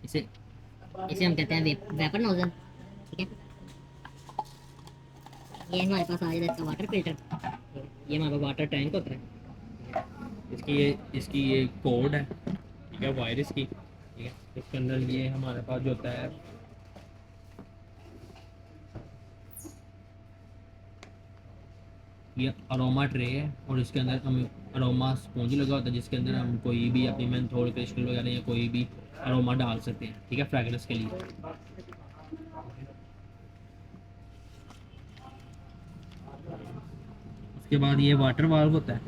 इसे इसे हम कहते हैं वेपर नोजल। ठीक है, ये हमारे पास आ जाता है इसका वाटर फिल्टर। ये हमारे पास वाटर टैंक होता है। इसकी ये कोड है, ठीक है, वायर इसकी, ठीक है। इसके अंदर ये हमारे पास जो होता है, ये अरोमा ट्रे है, और इसके अंदर हम अरोमा स्पॉन्ज लगा होता है, जिसके अंदर हम कोई भी अपनी मेंथोल क्रिस्टल वगैरह या कोई भी अरोमा डाल सकते हैं, ठीक है, फ्रेगरेंस के लिए। उसके बाद ये वाटर वाल्व होता है,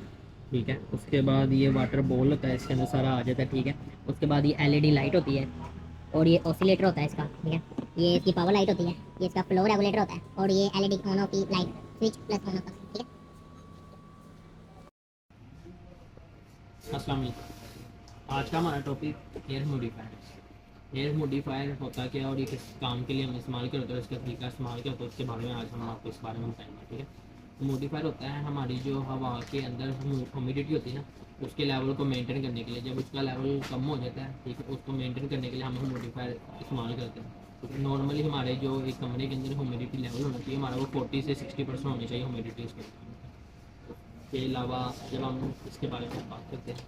ठीक है। उसके बाद ये वाटर बॉल होता है, इसके अंदर सारा आ जाता है, ठीक है। उसके बाद ये एलईडी लाइट होती है, और ये ऑसिलेटर होता है इसका, ठीक है। ये इसकी पावर लाइट होती है, ये इसका फ्लो रेगुलेटर होता है, और ये एलईडी ऑन ऑफ की light switch plus on off, ठीक है। अस्सलाम वालेकुम। आज का हमारा topic air modifier. Air modifier होता क्या है और ये किस काम के लिए हम इस्तेमाल करते हैं, इसका तरीका इस्तेमाल करते हैं, उसके बारे में आज हम आपको इस बारे में बताएंगे, ठीक है। मॉडिफायर होता है हमारी जो हवा के अंदर ह्यूमिडिटी होती है ना, उसके लेवल को मेंटेन करने के लिए। जब उसका लेवल कम हो जाता है, ठीक है, उसको मेंटेन करने के लिए हम मॉडिफायर इस्तेमाल करते हैं। तो नॉर्मली हमारे जो एक कमरे के अंदर ह्यूमिडिटी लेवल होना चाहिए हमारा, वो 40 से 60% होनी चाहिए ह्यूमिडिटी उसके। के अलावा जब हम इसके बारे में बात करते हैं,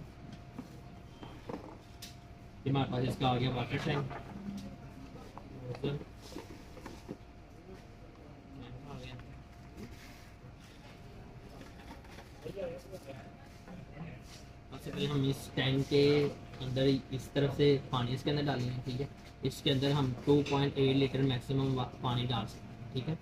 हमारे पास इसका आ गया वाटर टैंक, सबसे पहले हम इस टैंक के अंदर इस तरफ से पानी इसके अंदर डालेंगे, ठीक है। इसके अंदर हम 2.8 लीटर मैक्सिमम पानी डाल सकते हैं, ठीक है।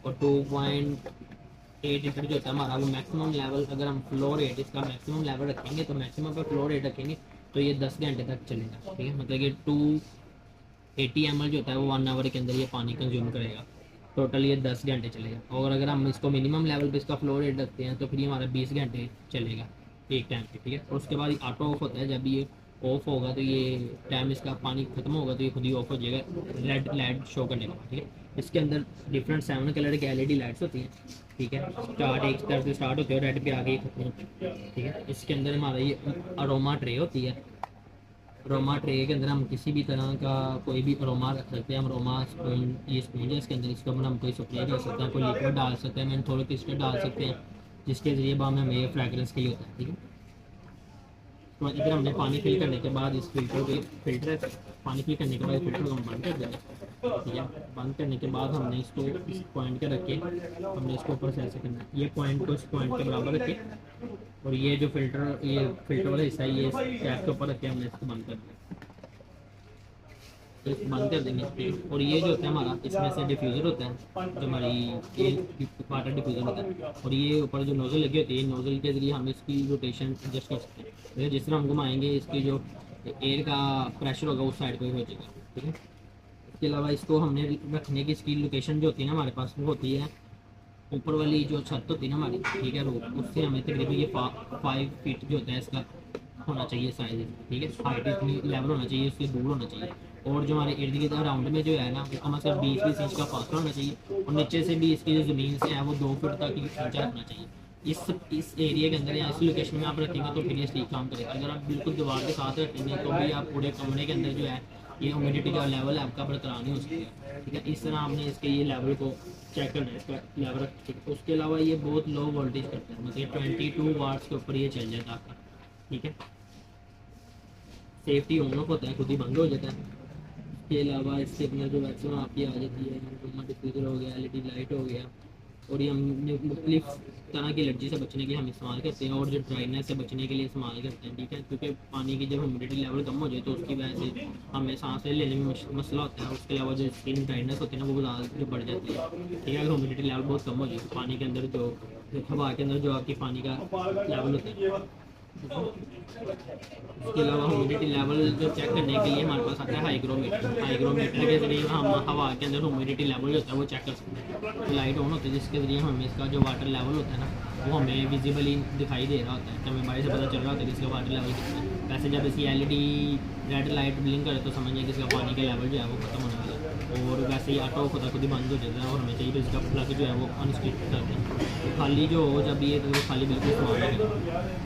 और 2.8 लीटर जो होता है हमारा, वो मैक्सिमम लेवल, अगर हम फ्लो रेट इसका मैक्सिमम लेवल रखेंगे तो मैक्सिमम पे फ्लो रेट रखेंगे तो ये 10 घंटे तक चलेगा, ठीक है। मतलब कि 280 ml जो होता है वो 1 आवर के अंदर ये पानी कंज्यूम करेगा। टोटल ये 10 घंटे चलेगा। और अगर हम इसको मिनिमम लेवल पे इसका फ्लो रेट रखते हैं तो फिर ये हमारा 20 घंटे चलेगा एक टाइम पे, ठीक है। और उसके बाद ये ऑटो ऑफ होता है, जब ये ऑफ होगा तो ये टाइम इसका पानी खत्म होगा तो ये खुद ही ऑफ हो जाएगा, रेड लाइट शो करने का, ठीक है। इसके अंदर डिफरेंट 7 कलर की एलईडी लाइट्स होती हैं, ठीक है। स्टार्ट एक तरफ से स्टार्ट होती है और रेड पे आगे खत्म होती है, ठीक है। इसके अंदर हमारा ये अरोमा ट्रे होती है। अरोमा ट्रे के अंदर हम किसी भी तरह का कोई भी अरोमा रख सकते हैं। हम अरोमा स्पून, ये स्पून है, इसके अंदर इसके ऊपर हम कोई स्प्रे कर सकते हैं, कोई लिक्विड डाल सकते हैं, मेंथोल क्रिस्टल डाल सकते हैं, जिसके ज़रिए बाद हमें ये फ्रेगरेंस के लिए होता है, ठीक है। तो इधर हमने पानी फिल करने के बाद इस फिल्टर पानी फिल करने के बाद फिल्टर को हम बंद कर देंगे, ठीक है। बंद करने के बाद हमने इसको इस पॉइंट के रख के हमने इसको ऊपर से ऐसे करना है, ये पॉइंट को इस पॉइंट के बराबर रखे, और ये जो फिल्टर वाला हिस्सा है ये कैप के ऊपर रख के हमने इसको बंद कर दिया, तो इसको बंद कर देंगे। और ये जो होता है हमारा, इसमें से डिफ्यूज़र होता है, जो हमारी ये वाटर डिफ्यूज़र होता है, और ये ऊपर जो नोज़ल लगी होती है, नोज़ल के ज़रिए हम इसकी रोटेशन एडजस्ट कर सकते हैं। तो जिस तरह हम घुमाएंगे इसकी जो एयर का प्रेशर होगा उस साइड को ही हो जाएगा, ठीक है। इसके अलावा इसको हमने रखने की इसकी लोकेशन जो होती है ना हमारे पास, वो होती है ऊपर वाली जो छत होती है ना हमारी, ठीक है, रूफ, उससे हमें तकरीबन ये 5 फीट जो होता है इसका होना चाहिए साइज, ठीक है। हाइट इतनी लेवल होना चाहिए, उससे दूर होना चाहिए। और जो हमारे इर्द गिर्द राउंड में जो है ना, वो कम से कम 20-20 इंच का फासला होना चाहिए, और नीचे से भी इसकी जो ज़मीन से है वो 2 फीट तक ही ऊंचा रखना चाहिए। इस एरिया के अंदर या इस लोकेशन में आप रखेंगे तो फिर ये ठीक काम करेगा। अगर आप बिल्कुल दीवार के साथ रखेंगे तो भी आप पूरे कमरे के अंदर जो है ये ह्यूमिडिटी का लेवल है आपका बरकरार नहीं हो सकता, ठीक है। इस तरह आपने इसके ये लेवल को चेक करना है, इसका लेवल, ठीक है। उसके अलावा ये बहुत लो वोल्टेज करता है, मतलब 22 वाट्स के ऊपर ये चल जाता है आपका, ठीक है। सेफ्टी ऑन ऑफ होता है, खुद ही बंद हो जाता है। इसके अलावा इसके अंदर जो मैक्सिमम आपकी आ जाती है, डिफ्यूज़र हो गया, एलईडी लाइट हो गया, और ये हम मुख्तलिफ तरह की एलर्जी से बचने के लिए हम इस्तेमाल करते हैं, और जो ड्राइनेस से बचने के लिए इस्तेमाल करते हैं, ठीक है। क्योंकि पानी की जब ह्यूमिडिटी लेवल कम हो जाए तो उसकी वजह से हमें सांस लेने में मसला होता है। उसके अलावा जो स्किन ड्राइनेस होती है ना वो ज़्यादा जो बढ़ जाती है, ठीक है। अगर ह्यूमिडिटी लेवल बहुत कम हो जाए तो पानी के अंदर जो हवा के अंदर जो आपकी पानी का लेवल होता है, इसके अलावा ह्यूमिडिटी लेवल जो चेक करने के लिए हमारे पास आता है हाइग्रोमीटर। हाइग्रोमीटर के जरिए हम हवा के अंदर ह्यूमिडिटी लेवल जो होता है वो चेक कर सकते हैं। तो लाइट ऑन होती है जिसके ज़रिए हमें इसका जो वाटर लेवल होता है ना वो हमें विजिबली दिखाई दे रहा होता है, तो हमें बाहर से पता चल रहा होता है कि इसका वाटर लेवल कितना है। वैसे जब इसकी एलईडी रेड लाइट ब्लिंक करे तो समझिए कि इसका पानी का लेवल जो है वो खत्म होने वाला है। और वैसे ही ऑटो होता खुद ही बंद हो जाता है, और हमें चाहिए तो इसका प्लग जो है वो अनस्टिक कर दें, खाली जो हो जब ये तो खाली बिल्कुल समान है।